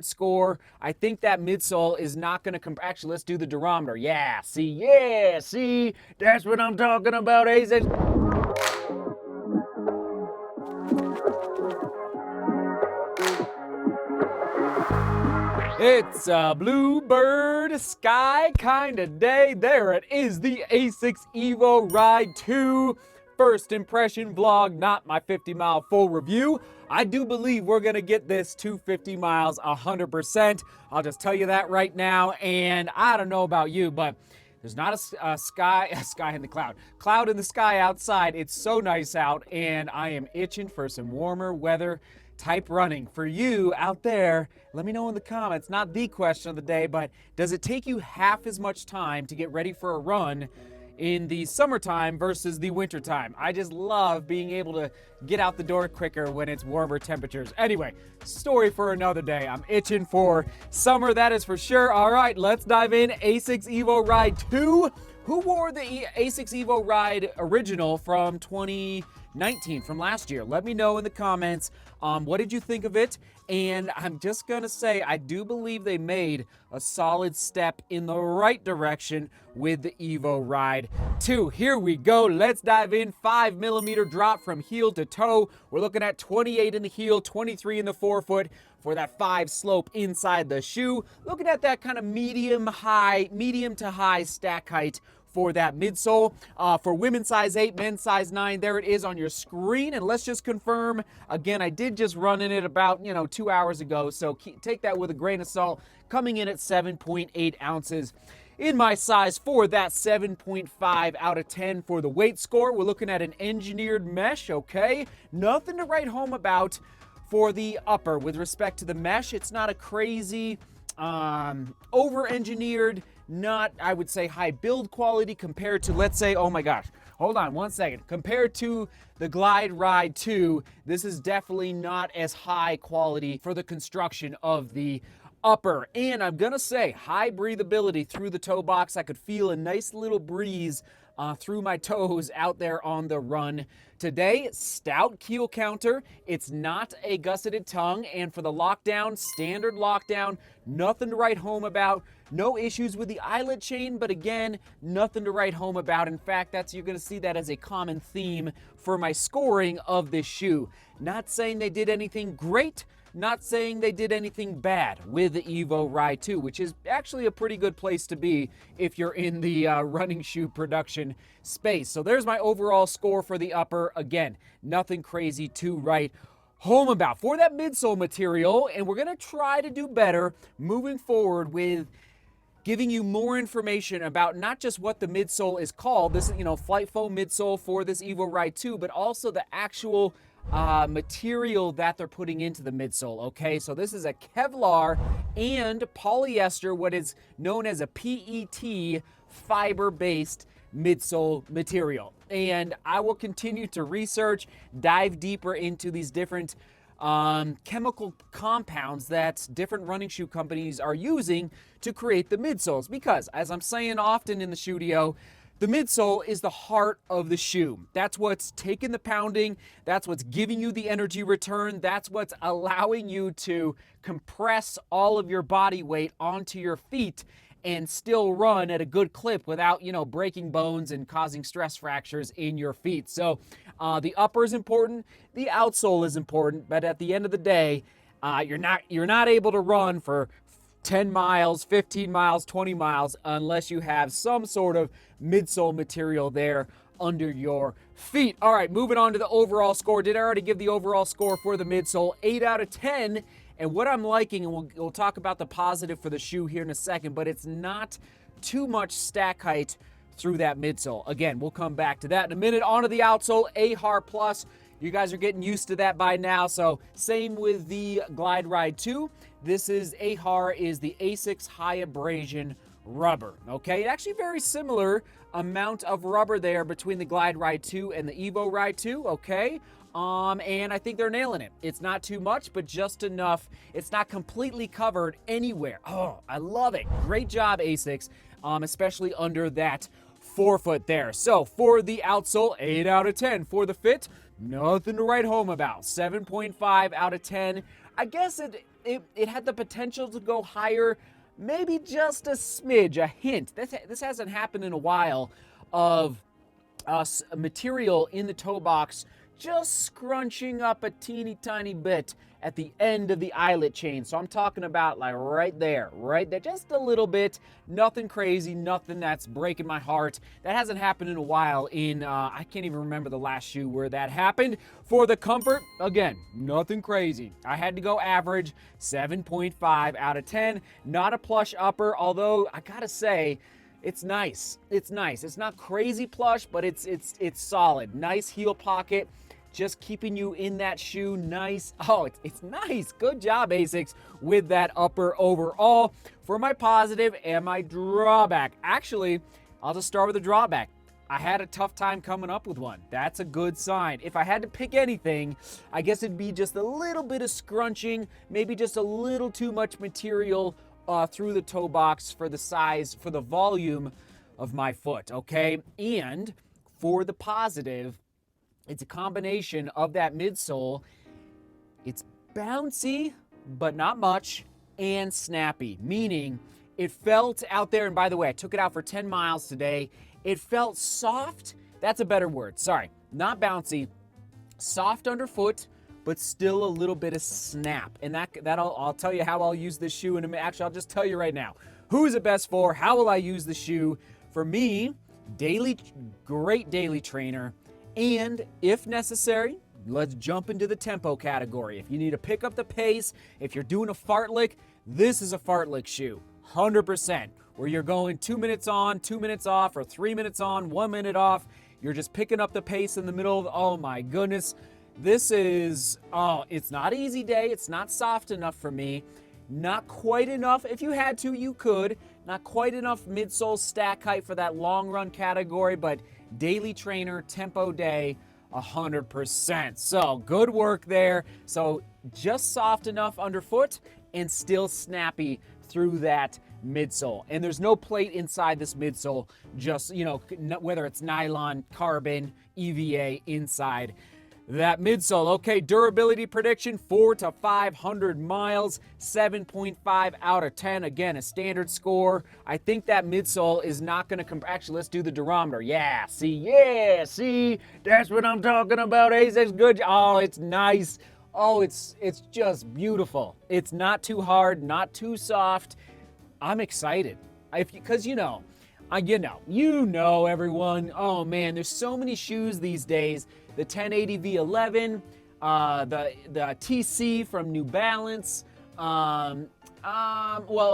score. I think that midsole is not going to actually, let's do the durometer. Yeah, see, that's what I'm talking about, ASICS. It's a bluebird sky kind of day. There it is, the ASICS Evo Ride 2 first impression vlog, not my 50-mile full review. I do believe we're gonna get this to 50 miles 100%. I'll just tell you that right now, and I don't know about you, but there's not a sky in the cloud in the sky outside. It's so nice out, and I am itching for some warmer weather type running. For you out there, let me know in the comments, not the question of the day, but does it take you half as much time to get ready for a run in the summertime versus the wintertime? I just love being able to get out the door quicker when it's warmer temperatures. Anyway, story for another day. I'm itching for summer, that is for sure. All right, let's dive in. ASICS Evo Ride 2. Who wore the ASICS Evo Ride original from 2019, from last year? Let me know in the comments. What did you think of it? And I'm just gonna say, I do believe they made a solid step in the right direction with the Evo Ride 2. Here we go, let's dive in. 5mm drop from heel to toe. We're looking at 28 in the heel, 23 in the forefoot for that 5 slope inside the shoe. Looking at that kind of medium to high stack height for that midsole. For women's size 8, men's size 9, there it is on your screen. And let's just confirm, again, I did just run in it about, 2 hours ago, so take that with a grain of salt. Coming in at 7.8 ounces in my size for that 7.5 out of 10 for the weight score. We're looking at an engineered mesh, okay? Nothing to write home about for the upper with respect to the mesh. It's not a crazy, over-engineered, not, I would say, high build quality compared to, let's say, oh my gosh, hold on one second. Compared to the Glide Ride 2, this is definitely not as high quality for the construction of the upper. And I'm gonna say, high breathability through the toe box. I could feel a nice little breeze through my toes out there on the run today. Stout keel counter. It's not a gusseted tongue. And for the lockdown, standard lockdown, nothing to write home about. No issues with the eyelet chain, but again, nothing to write home about. In fact, you're gonna see that as a common theme for my scoring of this shoe. Not saying they did anything great, not saying they did anything bad with the Evo Ride 2, which is actually a pretty good place to be if you're in the running shoe production space. So there's my overall score for the upper. Again, nothing crazy to write home about. For that midsole material, and we're gonna try to do better moving forward with giving you more information about not just what the midsole is called, this is, flight foam midsole for this Evo Ride 2, but also the actual material that they're putting into the midsole, okay? So this is a Kevlar and polyester, what is known as a PET fiber-based midsole material. And I will continue to research, dive deeper into these different chemical compounds that different running shoe companies are using to create the midsoles, because as I'm saying often in the studio, the midsole is the heart of the shoe. That's what's taking the pounding. That's what's giving you the energy return. That's what's allowing you to compress all of your body weight onto your feet and still run at a good clip without, breaking bones and causing stress fractures in your feet. So the upper is important, the outsole is important, but at the end of the day, you're not able to run for 10 miles, 15 miles, 20 miles unless you have some sort of midsole material there under your feet. All right, moving on to the overall score. Did I already give the overall score for the midsole? 8 out of 10. And what I'm liking, and we'll talk about the positive for the shoe here in a second, but it's not too much stack height through that midsole. Again, we'll come back to that in a minute. On to the outsole, AHAR Plus. You guys are getting used to that by now. So same with the Glide Ride 2. This is AHAR is the ASICS High Abrasion rubber, okay? Actually very similar amount of rubber there between the Glide Ride 2 and the Evo Ride 2, okay? And I think they're nailing it. It's not too much, but just enough. It's not completely covered anywhere. Oh, I love it. Great job, ASICS, especially under that forefoot there. So for the outsole, 8 out of 10. For the fit, nothing to write home about. 7.5 out of 10. I guess it had the potential to go higher, maybe just a smidge, a hint. This hasn't happened in a while of material in the toe box just scrunching up a teeny tiny bit at the end of the eyelet chain. So I'm talking about like right there, just a little bit. Nothing crazy, nothing that's breaking my heart. That hasn't happened in a while in, I can't even remember the last shoe where that happened. For the comfort, again, nothing crazy. I had to go average, 7.5 out of 10. Not a plush upper, although I gotta say, it's nice. It's nice. It's not crazy plush, but it's solid. Nice heel pocket, just keeping you in that shoe. Nice. Oh, it's nice. Good job, ASICS, with that upper overall. For my positive and my drawback, actually, I'll just start with the drawback. I had a tough time coming up with one. That's a good sign. If I had to pick anything, I guess it'd be just a little bit of scrunching, maybe just a little too much material through the toe box for the size, for the volume of my foot, okay? And for the positive, it's a combination of that midsole. It's bouncy, but not much, and snappy, meaning it felt out there, and by the way, I took it out for 10 miles today. It felt soft. That's a better word. Sorry, not bouncy, soft underfoot, but still a little bit of snap. And I'll tell you how I'll use this shoe in a minute. Actually, I'll just tell you right now. Who is it best for? How will I use the shoe? For me, great daily trainer. And if necessary, let's jump into the tempo category. If you need to pick up the pace, if you're doing a fartlek, this is a fartlek shoe, 100%. Where you're going 2 minutes on, 2 minutes off, or 3 minutes on, 1 minute off. You're just picking up the pace in the middle of, oh my goodness. This is, it's not easy day. It's not soft enough for me. Not quite enough. If you had to, you could. Not quite enough midsole stack height for that long run category, but daily trainer, tempo day, 100%. So good work there. So just soft enough underfoot and still snappy through that midsole. And there's no plate inside this midsole, just, whether it's nylon, carbon, EVA inside that midsole. Okay, durability prediction, 400 to 500 miles, 7.5 out of 10. Again, a standard score. I think that midsole is not going to actually, let's do the durometer. Yeah, see, that's what I'm talking about. ASICS, good. Oh, it's nice. Oh, it's just beautiful. It's not too hard, not too soft. I'm excited. Because everyone. Oh man, there's so many shoes these days. The 1080 V11, the TC from New Balance, well,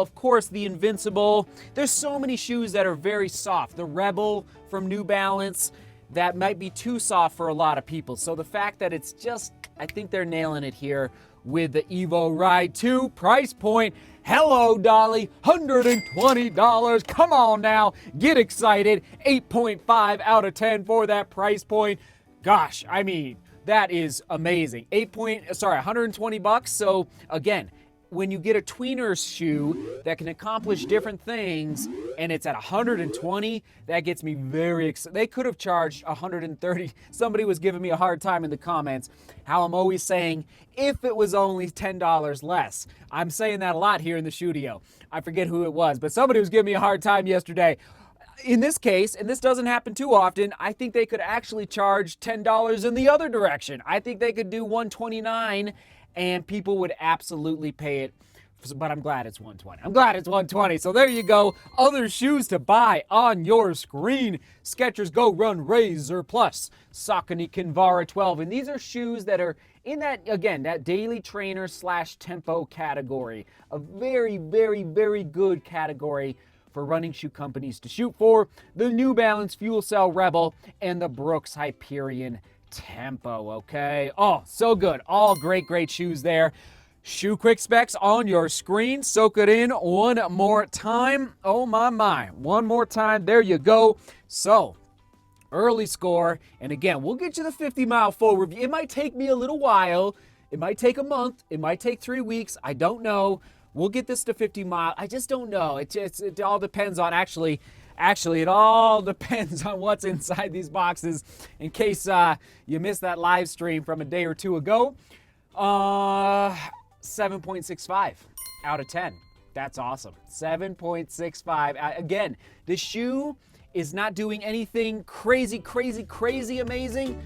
of course, the Invincible. There's so many shoes that are very soft. The Rebel from New Balance, that might be too soft for a lot of people. So the fact that it's just, I think they're nailing it here with the EVORIDE 2 price point. Hello, Dolly, $120. Come on now, get excited. 8.5 out of 10 for that price point. Gosh, I mean, that is amazing. $120. So again, when you get a tweener shoe that can accomplish different things and it's at 120, that gets me very excited. They could have charged 130. Somebody was giving me a hard time in the comments how I'm always saying if it was only $10 less. I'm saying that a lot here in the studio. I forget who it was, but somebody was giving me a hard time yesterday. In this case, and this doesn't happen too often, I think they could actually charge $10 in the other direction. I think they could do $129 and people would absolutely pay it. But I'm glad it's $120. I'm glad it's $120. So there you go. Other shoes to buy on your screen. Skechers Go Run Razor Plus, Saucony KINVARA 12. And these are shoes that are in that, again, that daily trainer / tempo category. A very, very, very good category for running shoe companies to shoot for. The New Balance Fuel Cell Rebel and the Brooks Hyperion Tempo, okay? Oh, so good. All great, great shoes there. Shoe quick specs on your screen. Soak it in one more time. Oh my. One more time. There you go. So, early score. And again, we'll get you the 50-mile full review. It might take me a little while. It might take a month. It might take 3 weeks. I don't know. We'll get this to 50 mile. I just don't know. It all depends on actually, it all depends on what's inside these boxes. In case you missed that live stream from a day or two ago. 7.65 out of 10. That's awesome. 7.65. Again, the shoe is not doing anything crazy amazing.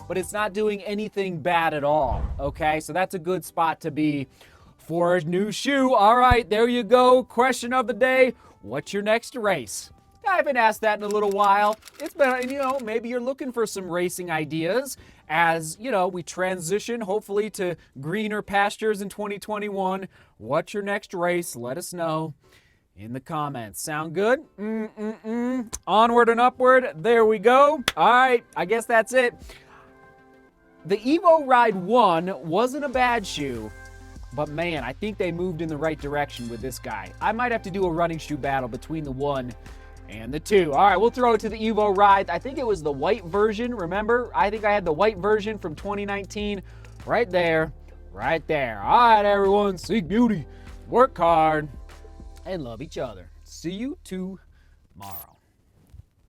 But it's not doing anything bad at all, okay? So that's a good spot to be for a new shoe. All right, there you go. Question of the day, what's your next race? I haven't asked that in a little while. It's been, maybe you're looking for some racing ideas as, we transition hopefully to greener pastures in 2021. What's your next race? Let us know in the comments. Sound good? Onward and upward. There we go. All right, I guess that's it. The Evo Ride 1 wasn't a bad shoe, but man, I think they moved in the right direction with this guy. I might have to do a running shoe battle between the 1 and the 2. All right, we'll throw it to the Evo Ride. I think it was the white version, remember? I think I had the white version from 2019 right there, right there. All right, everyone, seek beauty, work hard, and love each other. See you tomorrow.